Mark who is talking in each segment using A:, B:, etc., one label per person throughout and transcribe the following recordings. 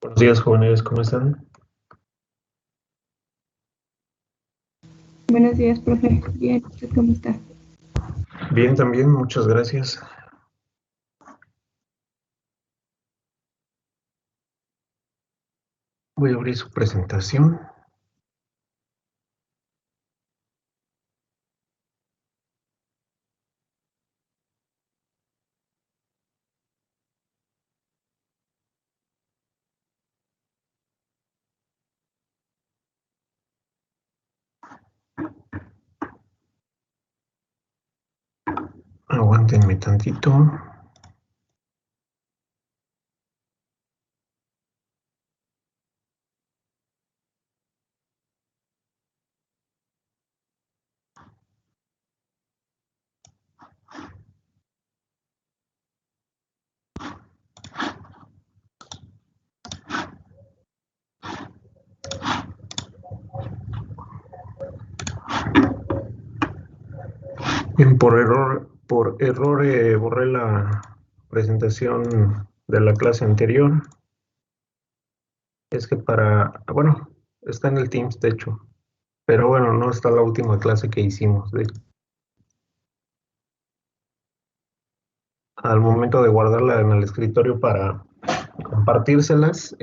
A: Buenos días, jóvenes, ¿cómo están?
B: Buenos días, profe. Bien, ¿usted cómo está?
A: Bien, también, muchas gracias. Voy a abrir su presentación. Aguántenme tantito. Bien, por error borré la presentación de la clase anterior. Es que bueno, está en el Teams, de hecho. Pero bueno, no está la última clase que hicimos. Al momento de guardarla en el escritorio para compartírselas,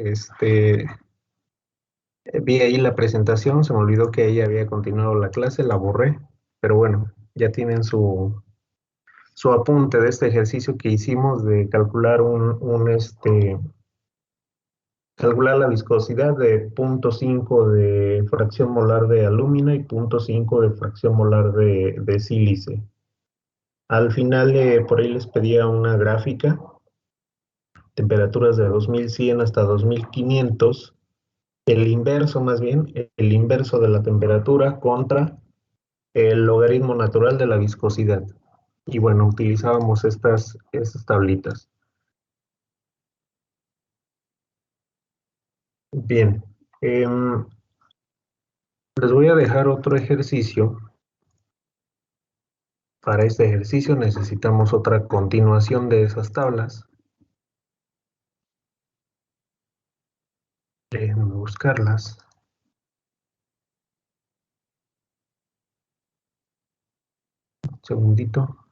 A: vi ahí la presentación, se me olvidó que ella había continuado la clase, la borré, pero bueno, ya tienen su apunte de este ejercicio que hicimos de calcular calcular la viscosidad de 0,5 de fracción molar de alúmina y 0,5 de fracción molar de sílice. Al final, por ahí les pedía una gráfica, temperaturas de 2100 hasta 2500, el inverso más bien, el inverso de la temperatura contra el logaritmo natural de la viscosidad. Y bueno, utilizábamos estas tablitas. Bien, les voy a dejar otro ejercicio. Para este ejercicio necesitamos otra continuación de esas tablas. Déjenme buscarlas. Un segundito.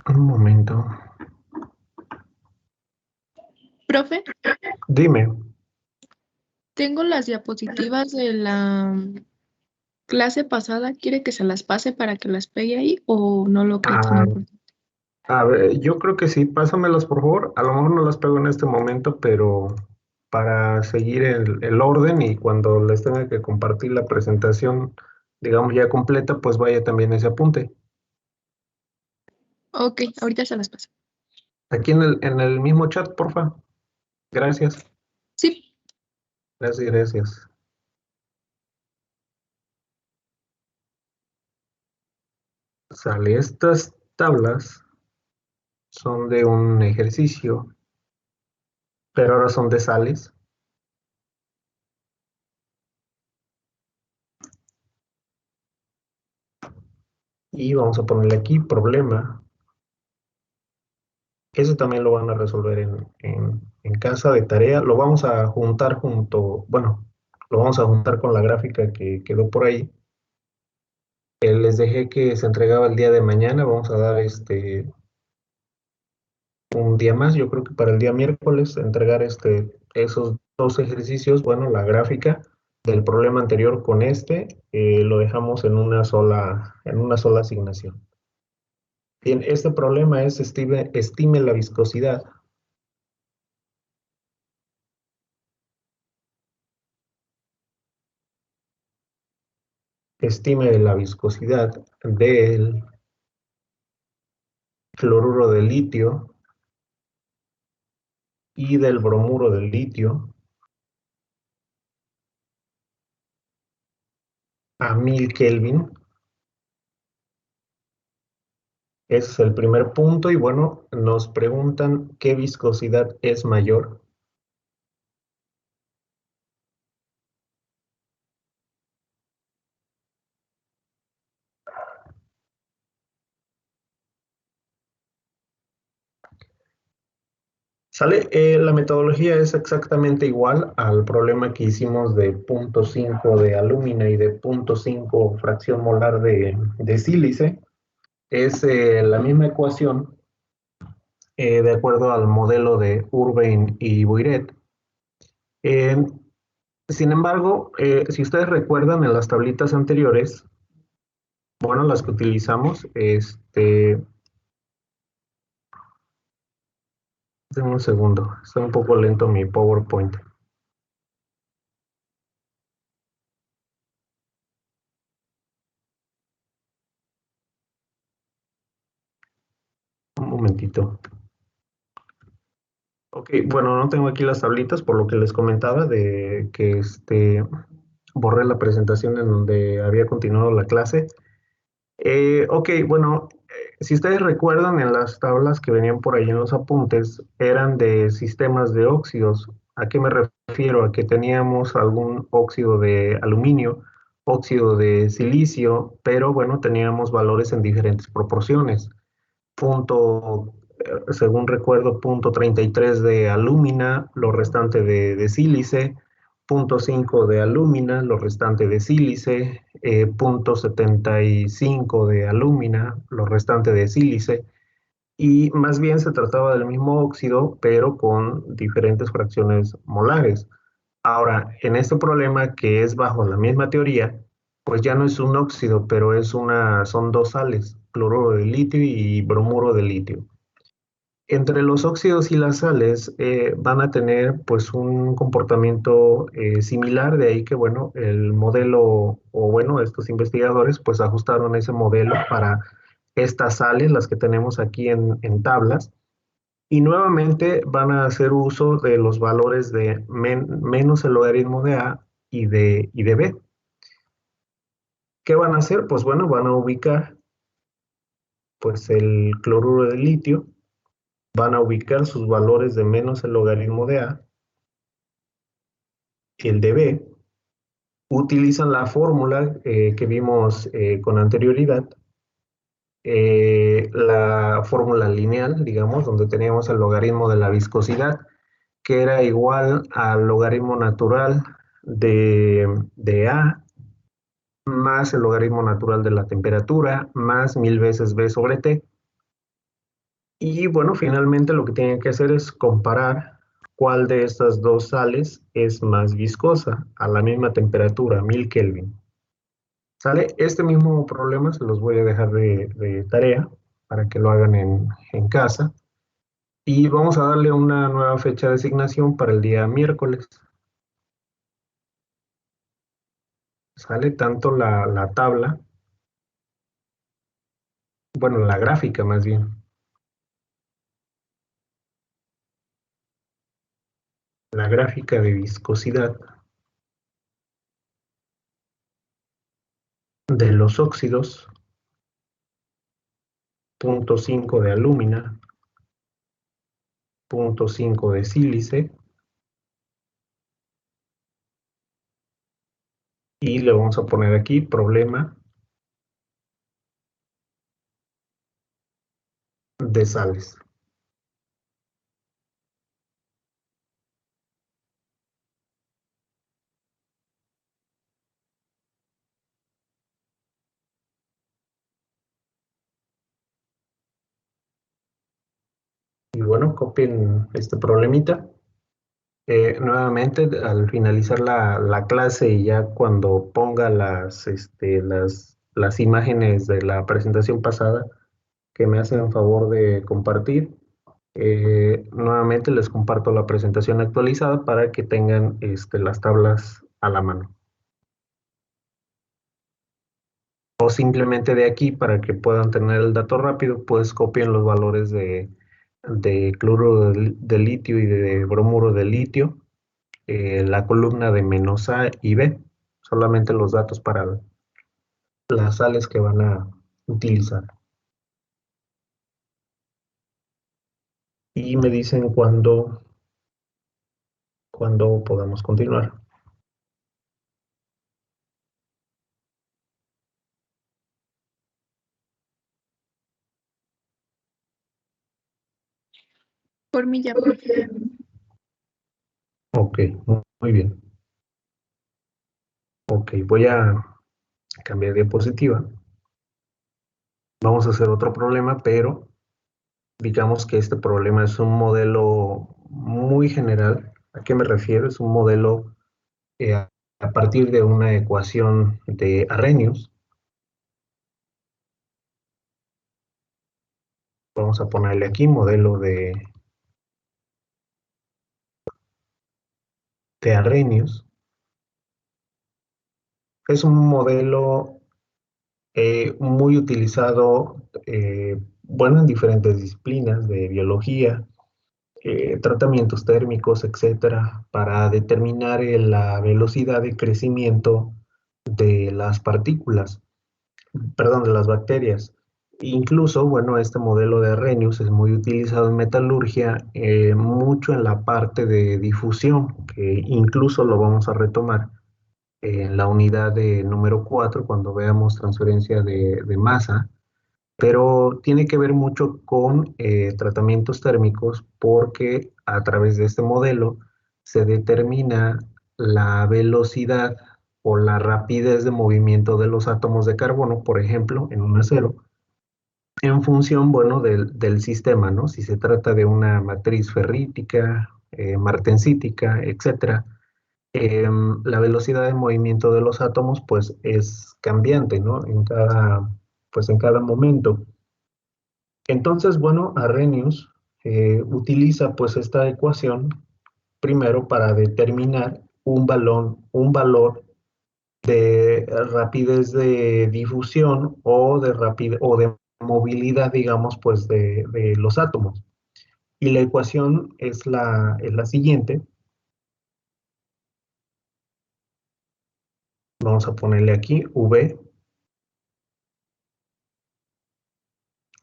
A: Un momento.
B: Profe,
A: Dime.
B: tengo las diapositivas de la clase pasada. ¿Quiere que se las pase para que las pegue ahí o no lo cree tan
A: Ah,
B: importante?
A: a ver, yo creo que sí. Pásamelas, por favor. A lo mejor no las pego en este momento, pero para seguir el orden y cuando les tenga que compartir la presentación, digamos ya completa, pues vaya también ese apunte.
B: Ok, ahorita se las paso.
A: Aquí en el mismo chat, porfa. Gracias.
B: Sí,
A: Gracias, gracias. Sale, estas tablas son de un ejercicio, pero ahora son de sales. Y vamos a ponerle aquí problema. Eso también lo van a resolver en casa de tarea. Lo vamos a juntar bueno, lo vamos a juntar con la gráfica que quedó por ahí. Les dejé que se entregaba el día de mañana. Vamos a dar un día más. Yo creo que para el día miércoles entregar esos dos ejercicios. Bueno, la gráfica del problema anterior con lo dejamos en una sola asignación. Bien, este problema es estime la viscosidad. Estime la viscosidad del fluoruro de litio y del bromuro del litio a 1000 Kelvin Ese es el primer punto y bueno, nos preguntan qué viscosidad es mayor. ¿Sale? La metodología es exactamente igual al problema que hicimos de 0,5 de alúmina y de 0,5 fracción molar de sílice. Es la misma ecuación de acuerdo al modelo de Urbain y Boiret. Eh, Sin embargo, si ustedes recuerdan en las tablitas anteriores, bueno, las que utilizamos, denme un segundo, está un poco lento mi PowerPoint. Un momentito. Ok, bueno, no tengo aquí las tablitas por lo que les comentaba de que borré la presentación en donde había continuado la clase. Ok, bueno, si ustedes recuerdan en las tablas que venían por ahí en los apuntes, eran de sistemas de óxidos. ¿A qué me refiero? A que teníamos algún óxido de aluminio, óxido de silicio, pero bueno, teníamos valores en diferentes proporciones. Según recuerdo, 0,33 de alúmina, lo restante de sílice, 0,5 de alúmina, lo restante de sílice, 0,75 de alúmina, lo restante de sílice, y más bien se trataba del mismo óxido, pero con diferentes fracciones molares. Ahora, en este problema que es bajo la misma teoría, pues ya no es un óxido, pero son dos sales, cloruro de litio y bromuro de litio. Entre los óxidos y las sales van a tener pues un comportamiento similar, de ahí que bueno, el modelo, o bueno, estos investigadores pues ajustaron ese modelo para estas sales, las que tenemos aquí en tablas, y nuevamente van a hacer uso de los valores de menos el logaritmo de A y de B. ¿Qué van a hacer? Pues bueno, van a ubicar pues el cloruro de litio, van a ubicar sus valores de menos el logaritmo de A y el de B, utilizan la fórmula que vimos con anterioridad, la fórmula lineal, digamos, donde teníamos el logaritmo de la viscosidad, que era igual al logaritmo natural de A más el logaritmo natural de la temperatura, más 1000 veces B sobre T. Y bueno, finalmente lo que tienen que hacer es comparar cuál de estas dos sales es más viscosa a la misma temperatura, 1000 Kelvin. ¿Sale? Este mismo problema se los voy a dejar de tarea para que lo hagan en casa. Y vamos a darle una nueva fecha de asignación para el día miércoles. Sale tanto la tabla, bueno, la gráfica más bien, la gráfica de viscosidad de los óxidos, 0,5 de alúmina, 0,5 de sílice, y le vamos a poner aquí problema de sales. Y bueno, copien este problemita. Nuevamente, al finalizar la clase y ya cuando ponga las imágenes de la presentación pasada, que me hacen favor de compartir, nuevamente les comparto la presentación actualizada para que tengan las tablas a la mano. O simplemente de aquí, para que puedan tener el dato rápido, pues copien los valores de cloruro de litio y de bromuro de litio, la columna de menos A y B, solamente los datos para las sales que van a utilizar. y me dicen cuándo podamos continuar.
B: Por mí ya, profe.
A: Ok, muy bien. Ok, voy a cambiar de diapositiva. Vamos a hacer otro problema, pero digamos que este problema es un modelo muy general. ¿A qué me refiero? Es un modelo a partir de una ecuación de Arrhenius. Vamos a ponerle aquí modelo de Arrhenius. Es un modelo muy utilizado, bueno, en diferentes disciplinas de biología, tratamientos térmicos, etcétera, para determinar la velocidad de crecimiento de las partículas, perdón, de las bacterias. Incluso, bueno, este modelo de Arrhenius es muy utilizado en metalurgia, mucho en la parte de difusión, que incluso lo vamos a retomar en la unidad de número 4 cuando veamos transferencia de masa, pero tiene que ver mucho con tratamientos térmicos porque a través de este modelo se determina la velocidad o la rapidez de movimiento de los átomos de carbono, por ejemplo, en un acero, en función, bueno, del sistema, ¿no? Si se trata de una matriz ferrítica, martensítica, etcétera, la velocidad de movimiento de los átomos, pues, es cambiante, ¿no? Pues, en cada momento. Entonces, bueno, Arrhenius utiliza, pues, esta ecuación primero para determinar un valor de rapidez de difusión o o de movilidad, digamos, pues, de los átomos. Y la ecuación es la siguiente. Vamos a ponerle aquí V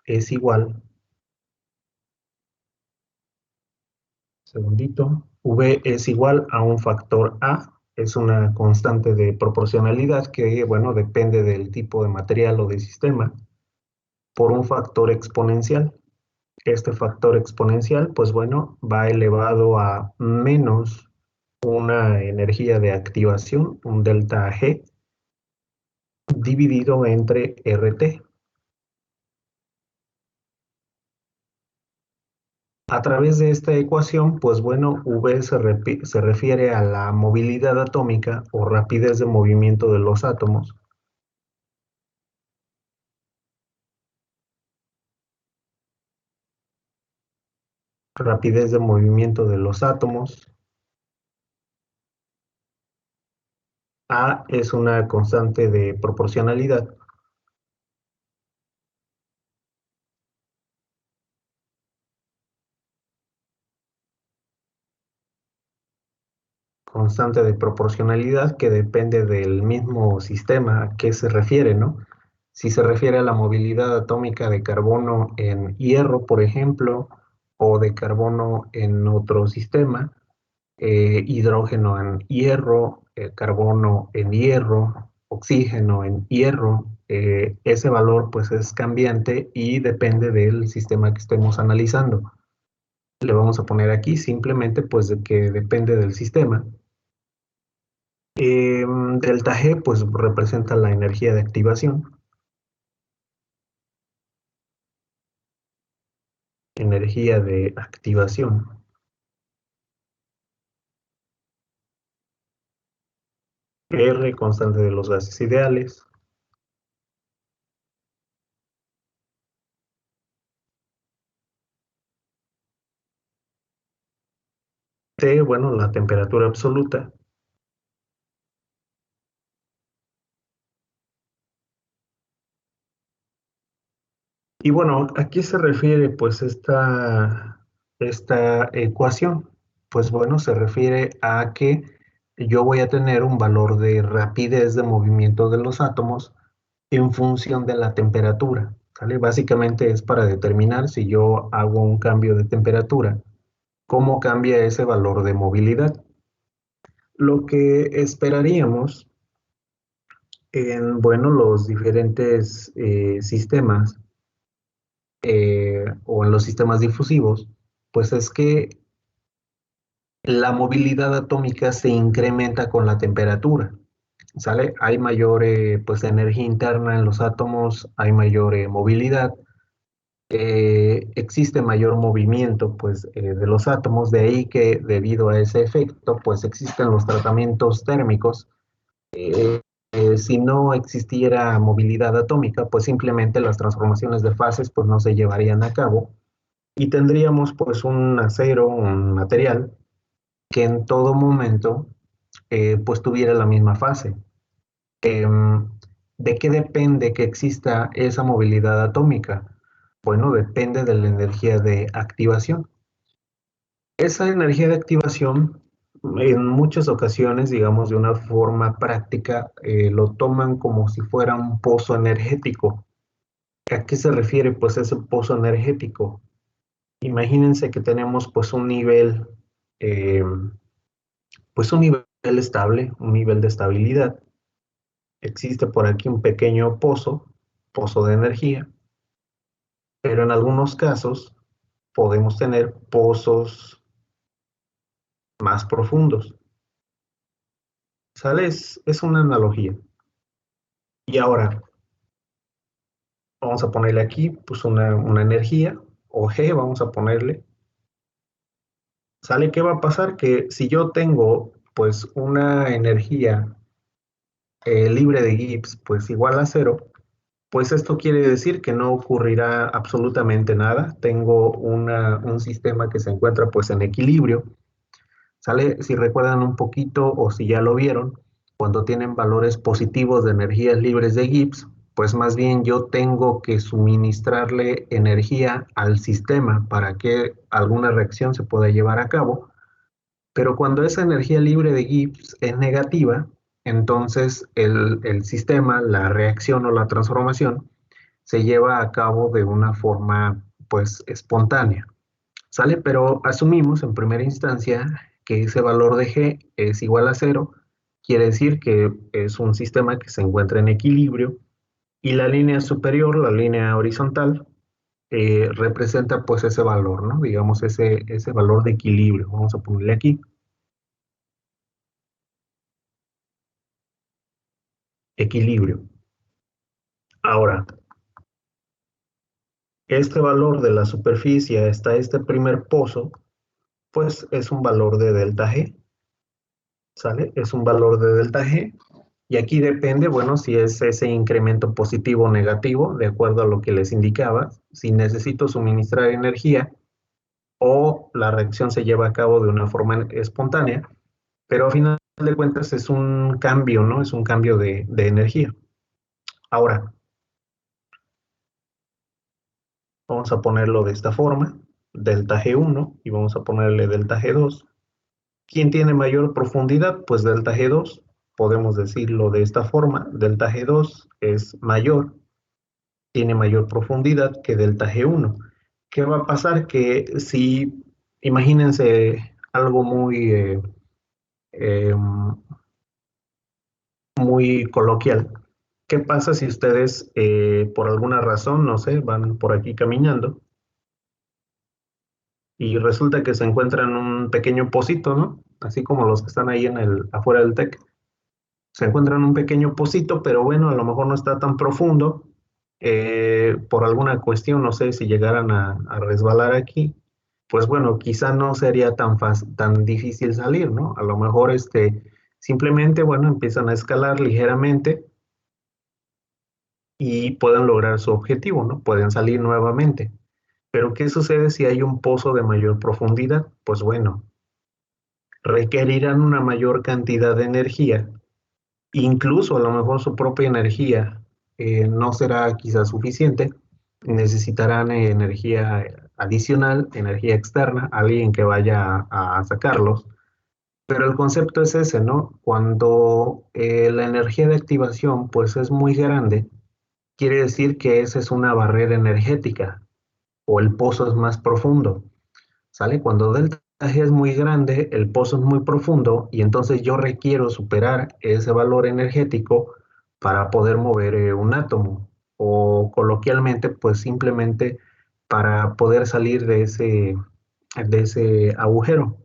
A: es igual, segundito, V es igual a un factor A, es una constante de proporcionalidad que, bueno, depende del tipo de material o de sistema, por un factor exponencial. Este factor exponencial, pues bueno, va elevado a menos una energía de activación, un delta G, dividido entre RT. A través de esta ecuación, pues bueno, V se refiere a la movilidad atómica o rapidez de movimiento de los átomos. Rapidez de movimiento de los átomos. A es una constante de proporcionalidad. Constante de proporcionalidad que depende del mismo sistema a qué se refiere, ¿no? Si se refiere a la movilidad atómica de carbono en hierro, por ejemplo, o de carbono en otro sistema, hidrógeno en hierro, carbono en hierro, oxígeno en hierro, ese valor pues es cambiante y depende del sistema que estemos analizando. Le vamos a poner aquí simplemente pues de que depende del sistema. Delta G pues representa la energía de activación. Energía de activación. R, constante de los gases ideales. T, bueno, la temperatura absoluta. Y bueno, ¿a qué se refiere pues esta ecuación? Pues bueno, se refiere a que yo voy a tener un valor de rapidez de movimiento de los átomos en función de la temperatura. ¿sale? Básicamente es para determinar si yo hago un cambio de temperatura, cómo cambia ese valor de movilidad. Lo que esperaríamos en, bueno, los diferentes sistemas o en los sistemas difusivos, pues es que la movilidad atómica se incrementa con la temperatura, ¿sale? Hay mayor pues, energía interna en los átomos, hay mayor movilidad, existe mayor movimiento pues, de los átomos, de ahí que debido a ese efecto pues existen los tratamientos térmicos. Si no existiera movilidad atómica, pues simplemente las transformaciones de fases pues no se llevarían a cabo y tendríamos pues un acero, un material que en todo momento pues tuviera la misma fase. ¿De qué depende que exista esa movilidad atómica? Bueno, depende de la energía de activación. Esa energía de activación, en muchas ocasiones, digamos de una forma práctica, lo toman como si fuera un pozo energético. ¿A qué se refiere pues ese pozo energético? Imagínense que tenemos eh, pues un nivel estable, un nivel de estabilidad. Existe por aquí un pequeño pozo de energía, pero en algunos casos podemos tener pozos más profundos. ¿Sale? Es una analogía. Y ahora vamos a ponerle aquí pues una energía, o G vamos a ponerle. ¿Sale? ¿Qué va a pasar? Que si yo tengo pues una energía libre de Gibbs pues igual a cero, pues esto quiere decir que no ocurrirá absolutamente nada. Tengo un sistema que se encuentra pues en equilibrio. ¿Sale? Si recuerdan un poquito o si ya lo vieron, cuando tienen valores positivos de energías libres de Gibbs, pues más bien yo tengo que suministrarle energía al sistema para que alguna reacción se pueda llevar a cabo. Pero cuando esa energía libre de Gibbs es negativa, entonces el sistema, la reacción o la transformación, se lleva a cabo de una forma pues espontánea. ¿Sale? Pero asumimos en primera instancia que ese valor de G es igual a cero, quiere decir que es un sistema que se encuentra en equilibrio y la línea superior, la línea horizontal, representa pues ese valor, ¿no? Digamos ese valor de equilibrio. Vamos a ponerle aquí, equilibrio. Ahora, este valor de la superficie hasta este primer pozo, pues es un valor de delta G, ¿sale? Es un valor de delta G. Y aquí depende, bueno, si es ese incremento positivo o negativo, de acuerdo a lo que les indicaba, si necesito suministrar energía o la reacción se lleva a cabo de una forma espontánea, pero a final de cuentas es un cambio, ¿no? Es un cambio de energía. Ahora, vamos a ponerlo de esta forma, delta G1, y vamos a ponerle delta G2. ¿Quién tiene mayor profundidad? Pues delta G2. Podemos decirlo de esta forma, delta G2 es mayor, tiene mayor profundidad que delta G1. ¿Qué va a pasar? Que si, imagínense algo eh, muy coloquial, ¿qué pasa si ustedes por alguna razón, no sé, van por aquí caminando y resulta que se encuentran un pequeño pocito, ¿no? Así como los que están ahí afuera del TEC. Se encuentran un pequeño pocito, pero bueno, a lo mejor no está tan profundo. Por alguna cuestión, no sé si llegaran a resbalar aquí, pues bueno, quizá no sería tan difícil salir, ¿no? A lo mejor simplemente, bueno, empiezan a escalar ligeramente y pueden lograr su objetivo, ¿no? Pueden salir nuevamente. Pero ¿qué sucede si hay un pozo de mayor profundidad? Pues bueno, requerirán una mayor cantidad de energía, incluso a lo mejor su propia energía no será quizás suficiente, necesitarán energía adicional, energía externa, alguien que vaya a sacarlos. Pero el concepto es ese, ¿no? Cuando la energía de activación pues es muy grande, quiere decir que esa es una barrera energética o el pozo es más profundo. ¿Sale? Cuando delta G es muy grande, el pozo es muy profundo y entonces yo requiero superar ese valor energético para poder mover un átomo o coloquialmente pues simplemente para poder salir de ese agujero.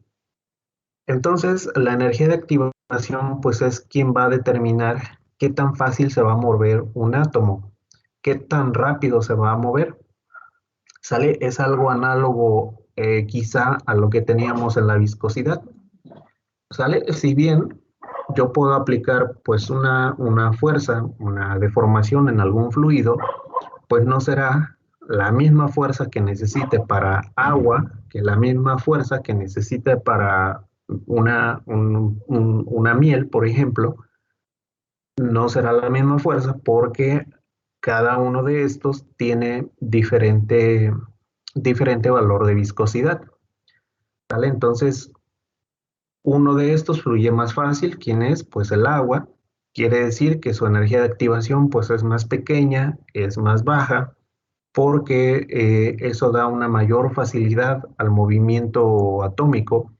A: Entonces la energía de activación pues es quien va a determinar qué tan fácil se va a mover un átomo, qué tan rápido se va a mover. ¿Sale? Es algo análogo quizá a lo que teníamos en la viscosidad. ¿Sale? Si bien yo puedo aplicar pues una fuerza, una deformación en algún fluido, pues no será la misma fuerza que necesite para agua que la misma fuerza que necesite para una miel, por ejemplo. No será la misma fuerza porque cada uno de estos tiene diferente valor de viscosidad. ¿Vale? Entonces, uno de estos fluye más fácil, ¿quién es? Pues el agua. Quiere decir que su energía de activación pues es más pequeña, es más baja, porque eso da una mayor facilidad al movimiento atómico.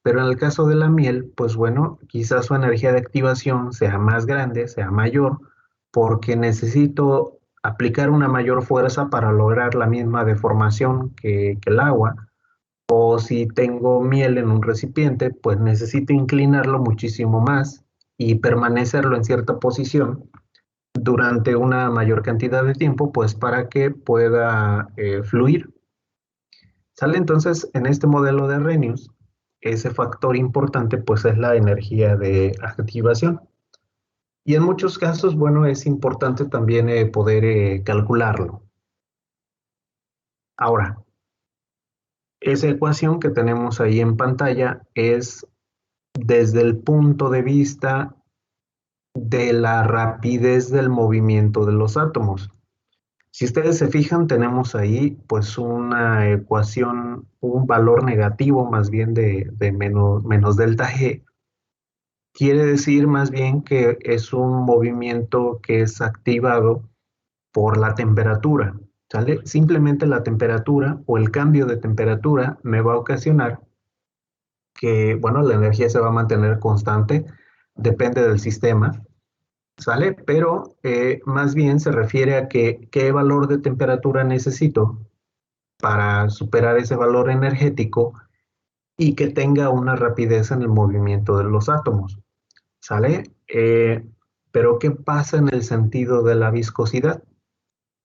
A: Pero en el caso de la miel, pues bueno, quizás su energía de activación sea más grande, sea mayor, porque necesito aplicar una mayor fuerza para lograr la misma deformación que el agua. O si tengo miel en un recipiente, pues necesito inclinarlo muchísimo más y permanecerlo en cierta posición durante una mayor cantidad de tiempo, pues para que pueda fluir. ¿Sale? Entonces, en este modelo de Arrhenius, ese factor importante pues es la energía de activación. Y en muchos casos, bueno, es importante también poder calcularlo. Ahora, esa ecuación que tenemos ahí en pantalla es desde el punto de vista de la rapidez del movimiento de los átomos. Si ustedes se fijan, tenemos ahí pues una ecuación, un valor negativo más bien de menos delta G. Quiere decir más bien que es un movimiento que es activado por la temperatura, ¿sale? Simplemente la temperatura o el cambio de temperatura me va a ocasionar que, bueno, la energía se va a mantener constante, depende del sistema, ¿sale? Pero más bien se refiere a que qué valor de temperatura necesito para superar ese valor energético y que tenga una rapidez en el movimiento de los átomos, ¿sale? Pero ¿qué pasa en el sentido de la viscosidad?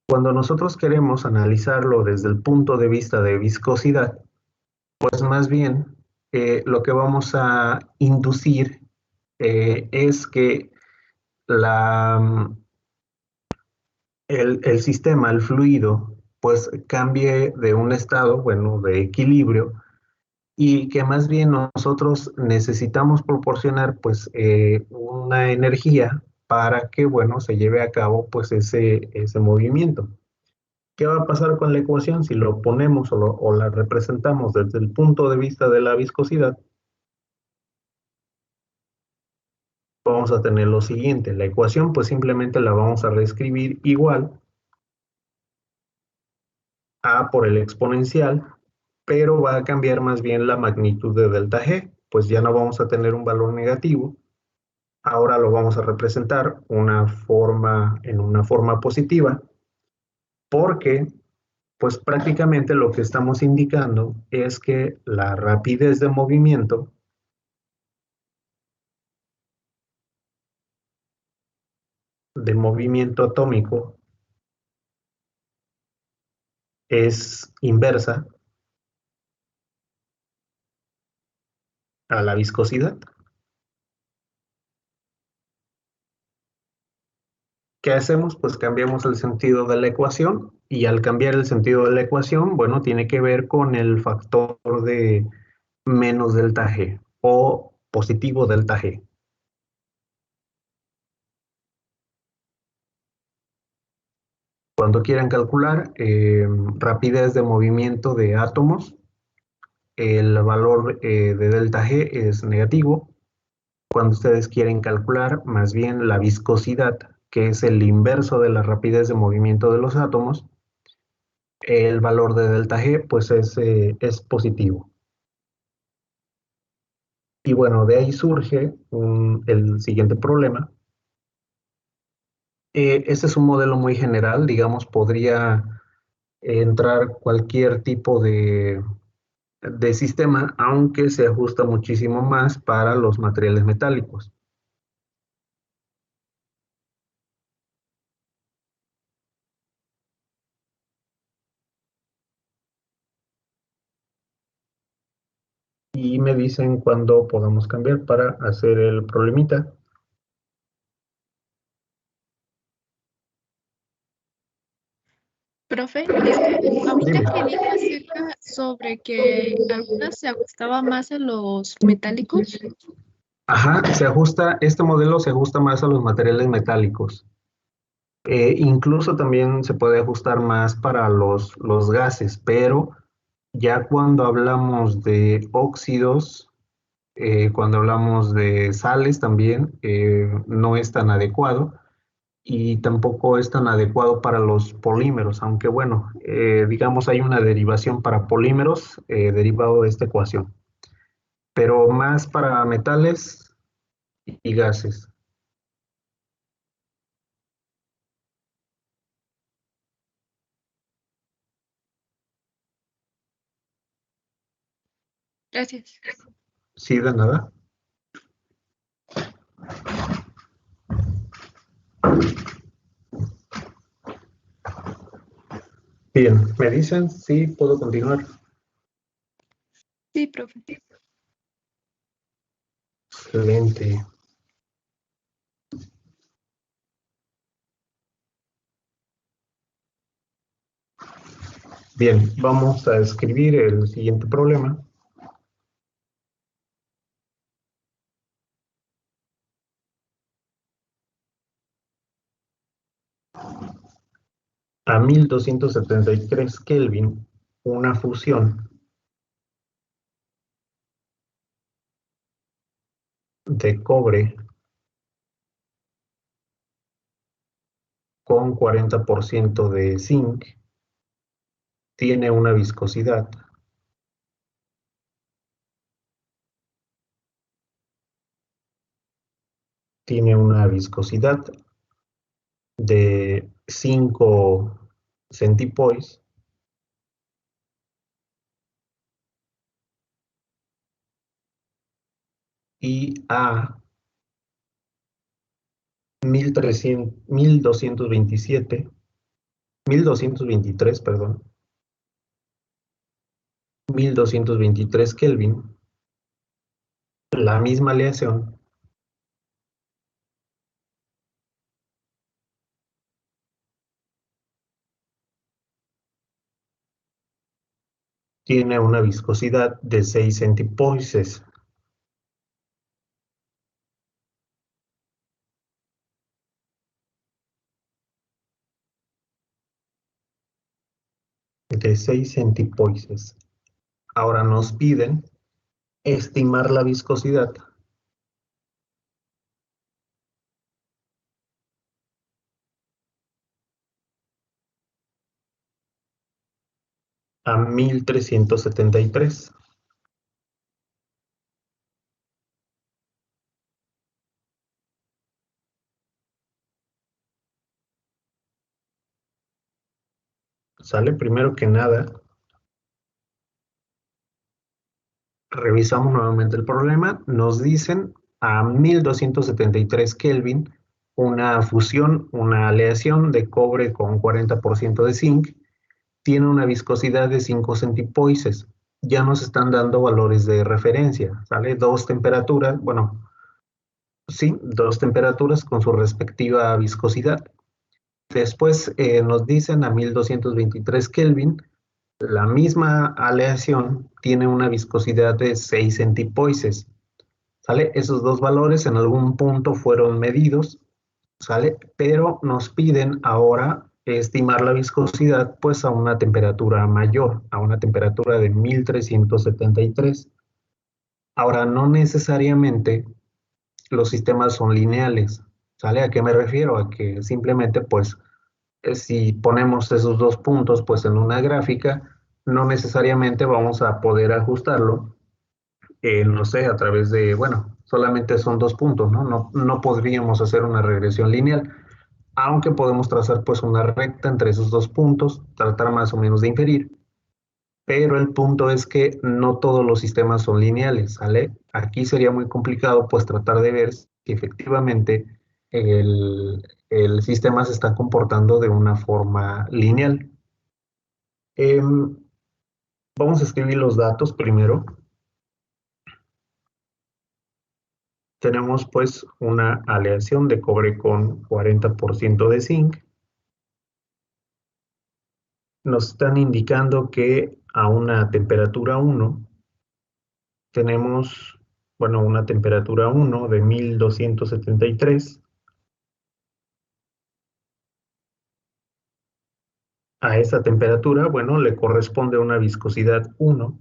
A: Cuando nosotros queremos analizarlo desde el punto de vista de viscosidad, pues más bien lo que vamos a inducir es que la, el sistema, el fluido, pues cambie de un estado, bueno, de equilibrio, y que más bien nosotros necesitamos proporcionar pues una energía para que, bueno, se lleve a cabo pues ese movimiento. ¿Qué va a pasar con la ecuación si lo ponemos o la representamos desde el punto de vista de la viscosidad? Vamos a tener lo siguiente, la ecuación pues simplemente la vamos a reescribir igual a por el exponencial, pero va a cambiar más bien la magnitud de delta G, pues ya no vamos a tener un valor negativo, ahora lo vamos a representar en una forma positiva, porque pues prácticamente lo que estamos indicando es que la rapidez de movimiento atómico es inversa a la viscosidad. ¿Qué hacemos? Pues cambiamos el sentido de la ecuación y al cambiar el sentido de la ecuación, bueno, tiene que ver con el factor de menos delta G o positivo delta G. Cuando quieran calcular rapidez de movimiento de átomos, el valor de delta G es negativo. Cuando ustedes quieren calcular más bien la viscosidad que es el inverso de la rapidez de movimiento de los átomos, el valor de delta G pues es positivo. Y bueno, de ahí surge el siguiente problema. Este es un modelo muy general, digamos, podría entrar cualquier tipo de sistema, aunque se ajusta muchísimo más para los materiales metálicos. Y me dicen cuándo podamos cambiar para hacer el problemita.
B: Profe, ahorita
A: Dime.
B: que dijo acerca sobre que algunas se ajustaban más a los metálicos,
A: Ajá, este modelo se ajusta más a los materiales metálicos. Incluso también se puede ajustar más para los gases, pero ya cuando hablamos de óxidos, cuando hablamos de sales también, no es tan adecuado y tampoco es tan adecuado para los polímeros, aunque bueno, digamos hay una derivación para polímeros derivado de esta ecuación, pero más para metales y gases.
B: gracias.
A: Sí, de nada. Bien, ¿me dicen si puedo continuar?
B: Sí, profe.
A: Excelente. Bien, vamos a escribir el siguiente problema. A 1273 Kelvin, una fusión de cobre con 40% de zinc tiene una viscosidad de 5 centipoise y a 1223, perdón, 1223 Kelvin, la misma aleación tiene una viscosidad de 6 centipoises. De 6 centipoises. Ahora nos piden estimar la viscosidad a 1373. ¿Sale? Primero que nada, revisamos nuevamente el problema. Nos dicen a 1273 Kelvin una fusión, una aleación de cobre con 40% de zinc tiene una viscosidad de 5 centipoises. Ya nos están dando valores de referencia, ¿sale? Dos temperaturas, bueno, sí, dos temperaturas con su respectiva viscosidad. Después nos dicen a 1223 Kelvin, la misma aleación tiene una viscosidad de 6 centipoises, ¿sale? Esos dos valores en algún punto fueron medidos, ¿sale? Pero nos piden ahora estimar la viscosidad pues a una temperatura mayor, a una temperatura de 1373. Ahora, no necesariamente los sistemas son lineales, ¿Sale? ¿A qué me refiero? A que simplemente, pues, si ponemos esos dos puntos, pues, en una gráfica, no necesariamente vamos a poder ajustarlo, no sé, a través de, bueno, solamente son dos puntos, ¿no? No podríamos hacer una regresión lineal, aunque podemos trazar, pues, una recta entre esos dos puntos, tratar más o menos de inferir, pero el punto es que no todos los sistemas son lineales, ¿sale? Aquí sería muy complicado pues tratar de ver si efectivamente el sistema se está comportando de una forma lineal. Em, Vamos a escribir los datos primero. Tenemos pues una aleación de cobre con 40% de zinc. Nos están indicando que a una temperatura 1 tenemos, bueno, una temperatura 1 de 1273. A esa temperatura, bueno, le corresponde una viscosidad 1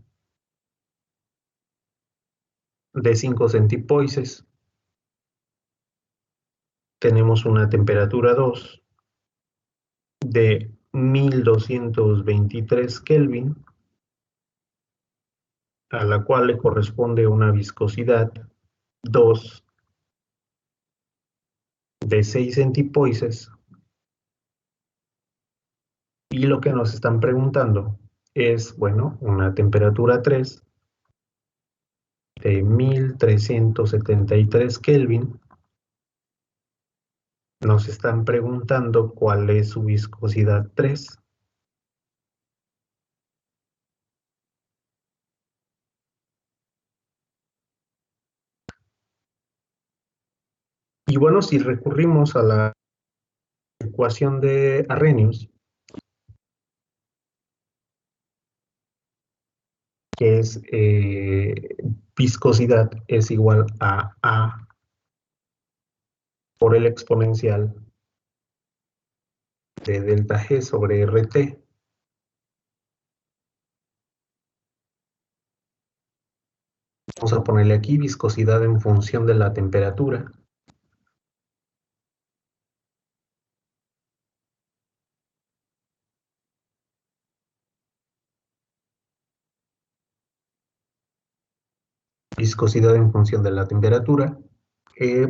A: de 5 centipoises. Tenemos una temperatura 2 de 1223 Kelvin, a la cual le corresponde una viscosidad 2 de 6 centipoises. Y lo que nos están preguntando es, bueno, una temperatura 3 de 1373 Kelvin. Nos están preguntando cuál es su viscosidad 3. Y bueno, si recurrimos a la ecuación de Arrhenius, que es viscosidad es igual a A por el exponencial de delta G sobre RT. Vamos a ponerle aquí viscosidad en función de la temperatura. Viscosidad en función de la temperatura. Eh,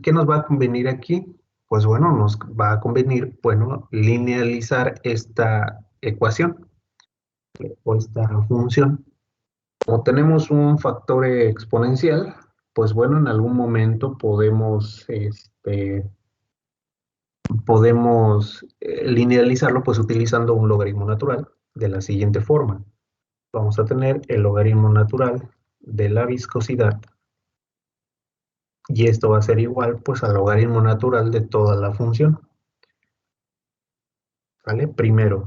A: ¿Qué nos va a convenir aquí? Pues bueno, nos va a convenir, bueno, linealizar esta ecuación o esta función. Como tenemos un factor exponencial, pues bueno, en algún momento podemos linealizarlo pues utilizando un logaritmo natural de la siguiente forma. Vamos a tener el logaritmo natural de la viscosidad y esto va a ser igual pues al logaritmo natural de toda la función. ¿Vale? Primero,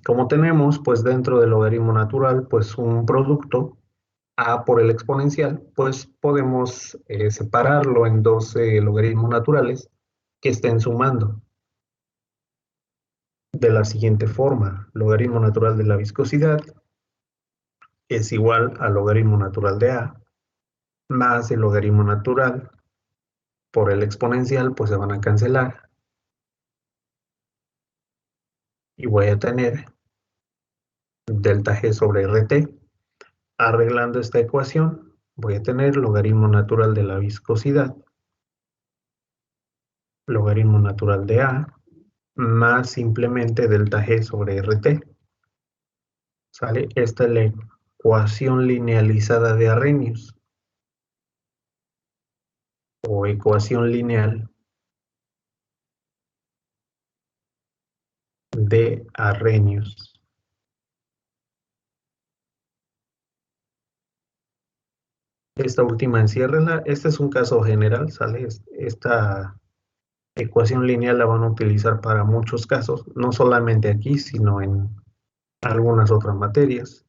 A: como tenemos pues dentro del logaritmo natural pues un producto a por el exponencial, pues podemos separarlo en dos logaritmos naturales que estén sumando de la siguiente forma. Logaritmo natural de la viscosidad es igual al logaritmo natural de A más el logaritmo natural por el exponencial, pues se van a cancelar y voy a tener delta G sobre RT. Arreglando esta ecuación, voy a tener logaritmo natural de la viscosidad, logaritmo natural de A, más simplemente delta G sobre RT. ¿Sale? Esta es la ecuación linealizada de Arrhenius, o ecuación lineal de Arrhenius. Esta última enciérrala. Este es un caso general, ¿sale? Esta ecuación lineal la van a utilizar para muchos casos, no solamente aquí, sino en algunas otras materias.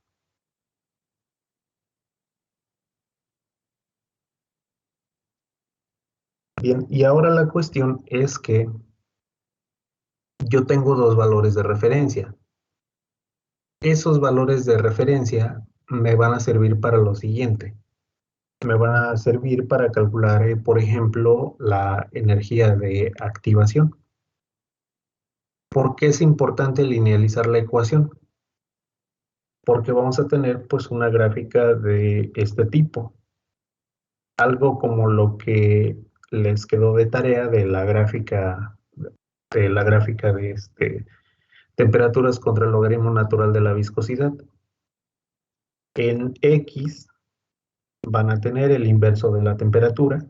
A: Bien, y ahora la cuestión es que yo tengo dos valores de referencia. Esos valores de referencia me van a servir para lo siguiente. Me van a servir para calcular, por ejemplo, la energía de activación. ¿Por qué es importante linealizar la ecuación? Porque vamos a tener pues una gráfica de este tipo. Algo como lo que les quedó de tarea de temperaturas contra el logaritmo natural de la viscosidad. En X van a tener el inverso de la temperatura,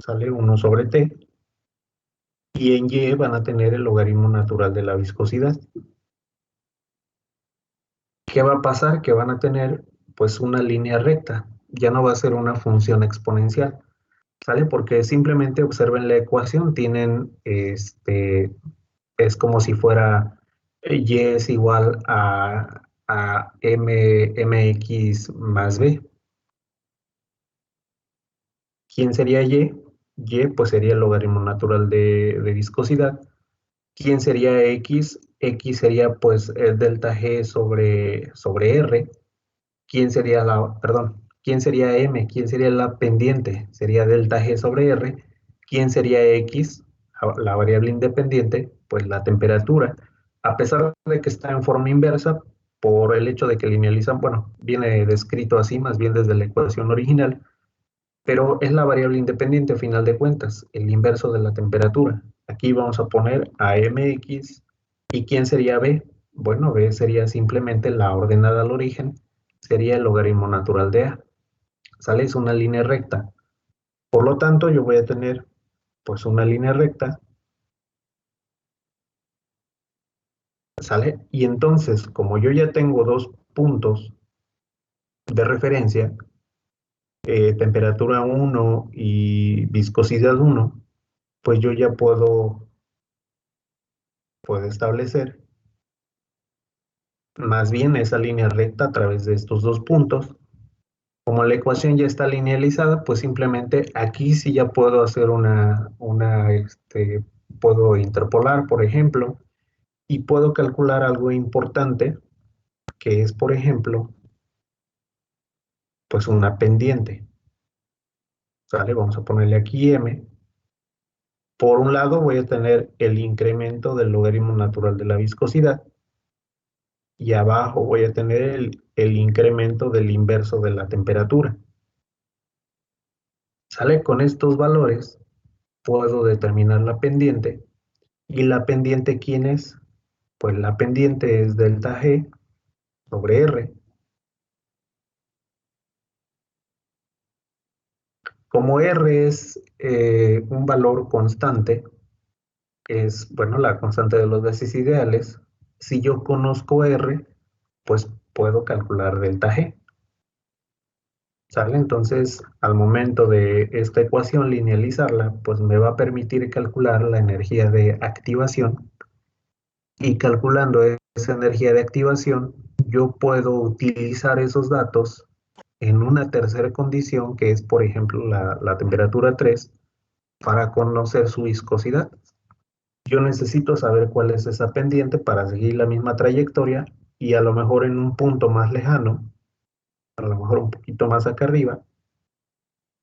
A: sale 1 sobre T, y en Y van a tener el logaritmo natural de la viscosidad. ¿Qué va a pasar? Que van a tener pues una línea recta, ya no va a ser una función exponencial, ¿sale? Porque simplemente observen la ecuación, tienen, es como si fuera Y es igual a mx más b. ¿Quién sería Y? Y pues sería el logaritmo natural de viscosidad. ¿Quién sería X? X sería pues el delta G sobre R. ¿Quién sería M? ¿Quién sería la pendiente? Sería delta G sobre R. ¿Quién sería X? La variable independiente, pues la temperatura. A pesar de que está en forma inversa, por el hecho de que linealizan, bueno, viene descrito así, más bien desde la ecuación original, pero es la variable independiente a final de cuentas, el inverso de la temperatura. Aquí vamos a poner a mx. ¿Y quién sería b? Bueno, b sería simplemente la ordenada al origen, sería el logaritmo natural de a. ¿Sale? Es una línea recta. Por lo tanto, yo voy a tener pues una línea recta, ¿sale? Y entonces, como yo ya tengo dos puntos de referencia, temperatura 1 y viscosidad 1, pues yo ya puedo establecer más bien esa línea recta a través de estos dos puntos. Como la ecuación ya está linealizada, pues simplemente aquí sí ya puedo hacer puedo interpolar, por ejemplo, y puedo calcular algo importante, que es, por ejemplo, pues una pendiente. ¿Sale? Vamos a ponerle aquí m. Por un lado voy a tener el incremento del logaritmo natural de la viscosidad, y abajo voy a tener el incremento del inverso de la temperatura. ¿Sale? Con estos valores puedo determinar la pendiente. ¿Y la pendiente quién es? Pues la pendiente es delta G sobre R. Como R es un valor constante, es, bueno, la constante de los gases ideales, si yo conozco R, pues puedo calcular delta G. ¿Sale? Entonces, al momento de esta ecuación linealizarla, pues me va a permitir calcular la energía de activación, y calculando esa energía de activación, yo puedo utilizar esos datos en una tercera condición, que es, por ejemplo, la temperatura 3, para conocer su viscosidad. Yo necesito saber cuál es esa pendiente para seguir la misma trayectoria, y a lo mejor en un punto más lejano, a lo mejor un poquito más acá arriba,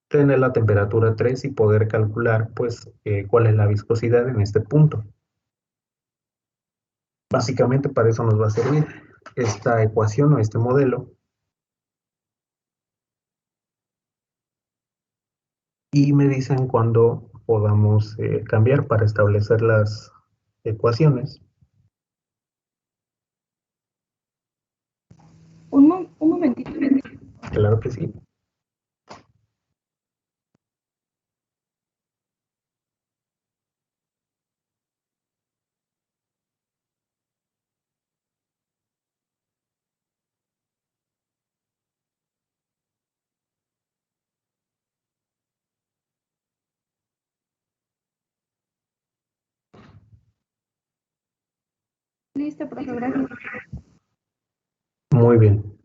A: tener la temperatura 3 y poder calcular pues cuál es la viscosidad en este punto. Básicamente para eso nos va a servir esta ecuación o este modelo. Y me dicen cuándo podamos cambiar para establecer las ecuaciones.
B: Un momentito.
A: Claro que sí.
B: Listo, profe, gracias.
A: Muy bien.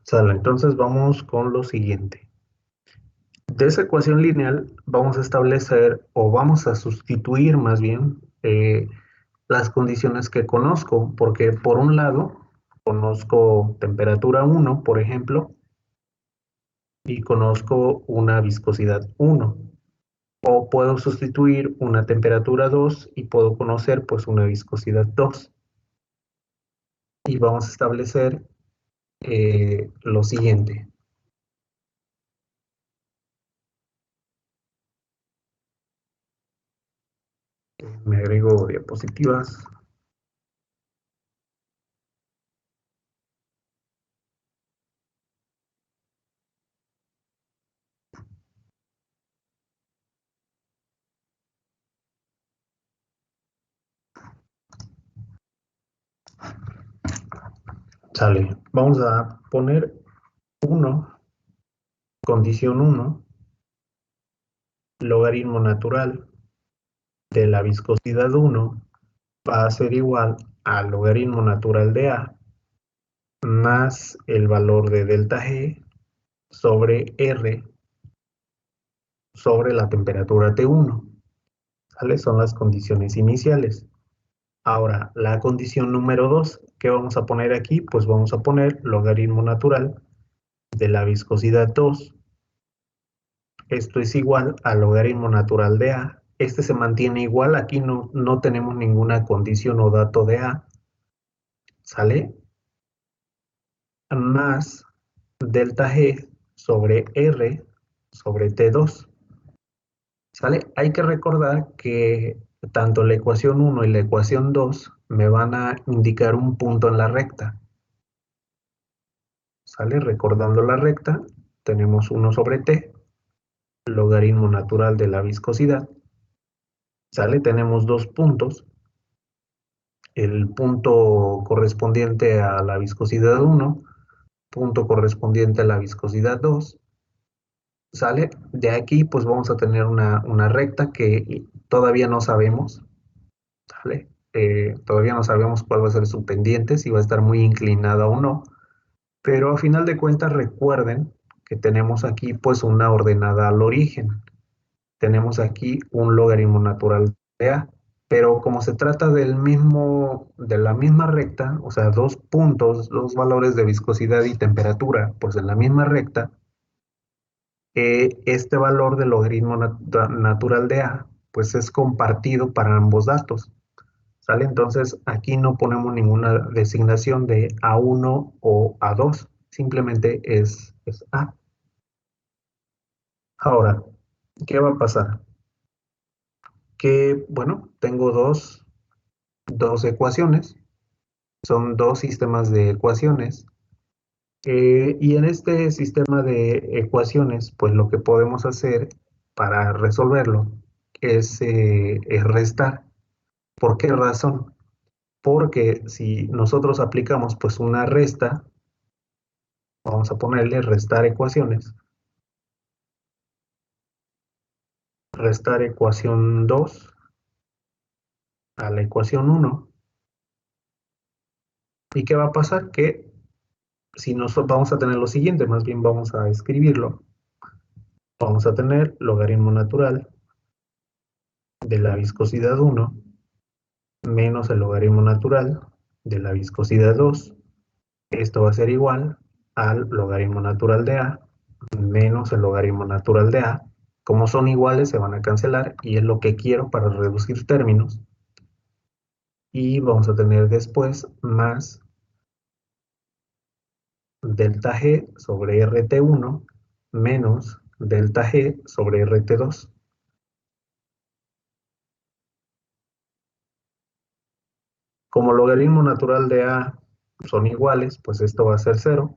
A: Sale, entonces vamos con lo siguiente. De esa ecuación lineal vamos a establecer o vamos a sustituir más bien las condiciones que conozco, porque por un lado conozco temperatura 1, por ejemplo, y conozco una viscosidad 1. O puedo sustituir una temperatura 2 y puedo conocer pues una viscosidad 2. Y vamos a establecer lo siguiente. Me agrego diapositivas. Sale. Vamos a poner 1, condición 1, logaritmo natural de la viscosidad 1 va a ser igual al logaritmo natural de A más el valor de delta G sobre R sobre la temperatura T1. ¿Sale? Son las condiciones iniciales. Ahora, la condición número 2, ¿qué vamos a poner aquí? Pues vamos a poner logaritmo natural de la viscosidad 2. Esto es igual al logaritmo natural de A. Este se mantiene igual, aquí no tenemos ninguna condición o dato de A. ¿Sale? Más delta G sobre R sobre T2. ¿Sale? Hay que recordar que tanto la ecuación 1 y la ecuación 2 me van a indicar un punto en la recta. ¿Sale? Recordando la recta, tenemos 1 sobre T, logaritmo natural de la viscosidad. ¿Sale? Tenemos dos puntos. El punto correspondiente a la viscosidad 1, punto correspondiente a la viscosidad 2. ¿Sale? De aquí pues vamos a tener una recta que todavía no sabemos. ¿Sale? Todavía no sabemos cuál va a ser su pendiente, si va a estar muy inclinada o no. Pero a final de cuentas recuerden que tenemos aquí pues una ordenada al origen. Tenemos aquí un logaritmo natural de A. Pero como se trata de la misma recta, o sea, dos puntos, dos valores de viscosidad y temperatura, pues en la misma recta, este valor del logaritmo natural de A, pues es compartido para ambos datos. ¿Sale? Entonces aquí no ponemos ninguna designación de A1 o A2, simplemente es A. Ahora, ¿qué va a pasar? Que, bueno, tengo dos ecuaciones, son dos sistemas de ecuaciones, y en este sistema de ecuaciones, pues lo que podemos hacer para resolverlo es restar. ¿Por qué razón? Porque si nosotros aplicamos pues una resta, vamos a ponerle restar ecuaciones. Restar ecuación 2 a la ecuación 1. ¿Y qué va a pasar? Que si nosotros vamos a tener lo siguiente, más bien vamos a escribirlo. Vamos a tener logaritmo natural de la viscosidad 1 menos el logaritmo natural de la viscosidad 2. Esto va a ser igual al logaritmo natural de A menos el logaritmo natural de A. Como son iguales, se van a cancelar y es lo que quiero para reducir términos. Y vamos a tener después más delta G sobre RT1 menos delta G sobre RT2. Como logaritmo natural de A son iguales, pues esto va a ser 0.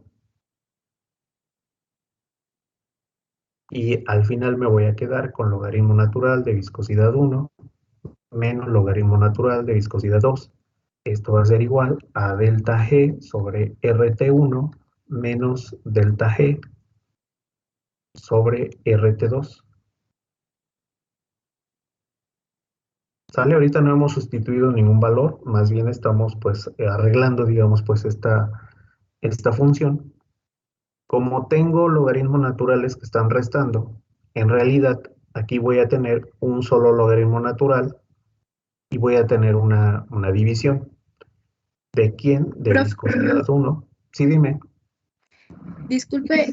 A: Y al final me voy a quedar con logaritmo natural de viscosidad 1 menos logaritmo natural de viscosidad 2. Esto va a ser igual a delta G sobre RT1 menos delta G sobre RT2. ¿Sale? Ahorita no hemos sustituido ningún valor, más bien estamos pues arreglando, digamos, pues esta función. Como tengo logaritmos naturales que están restando, En realidad, aquí voy a tener un solo logaritmo natural y voy a tener una división. ¿De quién? De
B: Profe,
A: viscosidad uno. Sí, dime.
B: disculpe,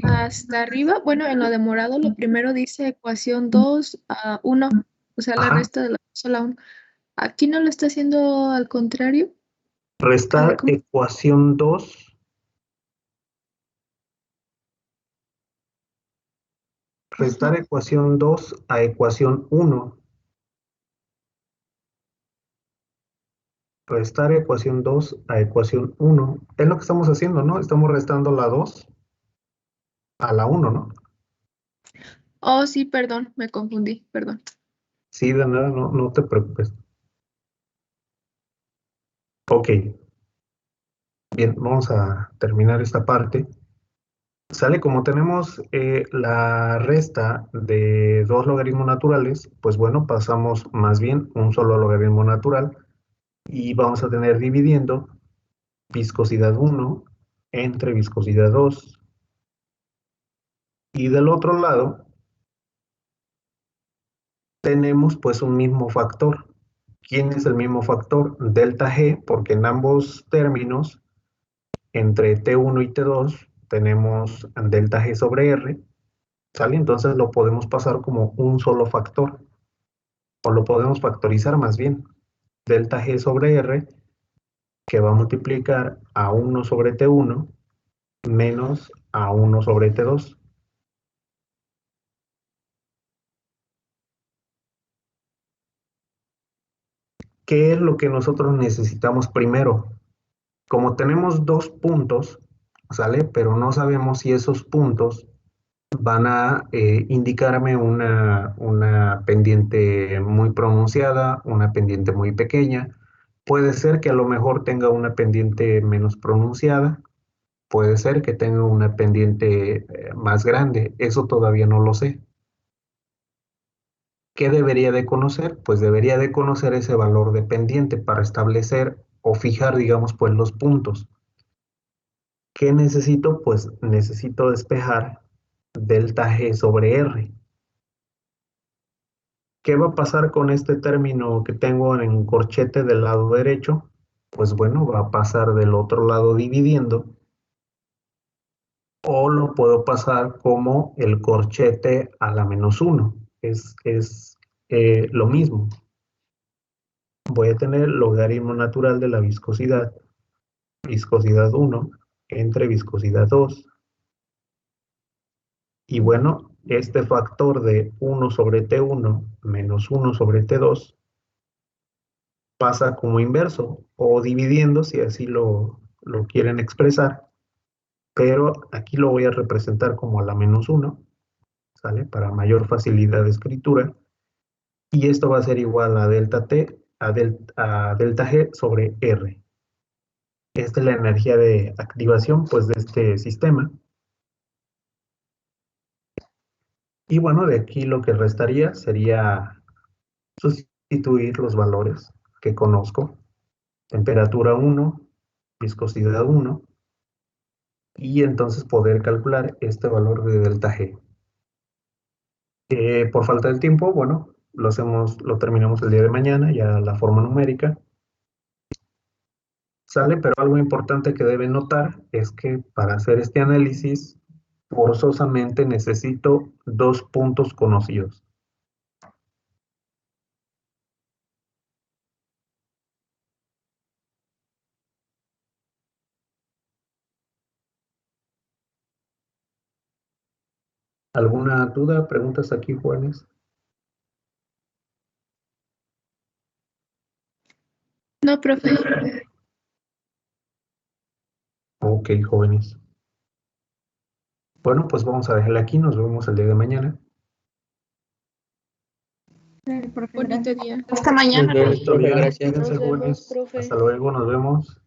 B: hasta arriba, bueno, en lo de morado, lo primero dice ecuación 2 a 1, o sea, la
A: Ajá.
B: resta de la 2 a la 1. Aquí no lo está haciendo al contrario. A ver,
A: Restar
B: ¿cómo?
A: ecuación 2. Restar
B: Ajá.
A: ecuación 2 a ecuación uno. Restar ecuación 2 a ecuación uno. Es lo que estamos haciendo, ¿no? Estamos restando la 2 a la uno, ¿no?
B: Oh, sí, perdón, me confundí, perdón.
A: Sí, de nada, no, no te preocupes. Ok, bien, vamos a terminar esta parte. Sale, como tenemos la resta de dos logaritmos naturales, pues bueno, pasamos más bien un solo logaritmo natural y vamos a tener dividiendo viscosidad uno entre viscosidad 2. Y del otro lado tenemos pues un mismo factor. ¿Quién es el mismo factor? Delta G, porque en ambos términos, entre T1 y T2, tenemos delta G sobre R, ¿sale? Entonces lo podemos pasar como un solo factor, o lo podemos factorizar más bien. Delta G sobre R, que va a multiplicar a 1 sobre T1 menos a 1 sobre T2. ¿Qué es lo que nosotros necesitamos primero? Como tenemos dos puntos, ¿sale? Pero no sabemos si esos puntos van a indicarme una pendiente muy pronunciada, una pendiente muy pequeña. Puede ser que a lo mejor tenga una pendiente menos pronunciada, puede ser que tenga una pendiente más grande, eso todavía no lo sé. ¿Qué debería de conocer? Pues debería de conocer ese valor de pendiente para establecer o fijar, digamos, pues los puntos. ¿Qué necesito? Pues necesito despejar delta G sobre R. ¿Qué va a pasar con este término que tengo en corchete del lado derecho? Pues bueno, va a pasar del otro lado dividiendo, o lo puedo pasar como el corchete a la menos uno. Es lo mismo. Voy a tener logaritmo natural de la viscosidad, viscosidad uno entre viscosidad 2. Y bueno, este factor de 1 sobre T1 menos 1 sobre T2 pasa como inverso o dividiendo si así lo quieren expresar, pero aquí lo voy a representar como a la menos uno, ¿sale? Para mayor facilidad de escritura. Y esto va a ser igual a delta T, a delta G sobre R. Esta es la energía de activación pues, de este sistema. Y bueno, de aquí lo que restaría sería sustituir los valores que conozco. Temperatura 1, viscosidad 1, y entonces poder calcular este valor de delta G. Por falta de tiempo, bueno, lo terminamos el día de mañana, ya la forma numérica sale, pero algo importante que deben notar es que para hacer este análisis, forzosamente necesito dos puntos conocidos. ¿Alguna duda, preguntas aquí, Juanes?
B: No, profe.
A: Ok, jóvenes. Bueno, pues vamos a dejarle aquí, nos vemos el día de mañana.
C: Claro, profe,
B: Bonito
C: gracias.
B: día.
C: Hasta mañana.
A: Bonito
D: Profe,
A: día,
D: gracias.
A: cuídense,
B: Nos vemos,
A: jóvenes.
B: profe.
A: Hasta luego, nos vemos.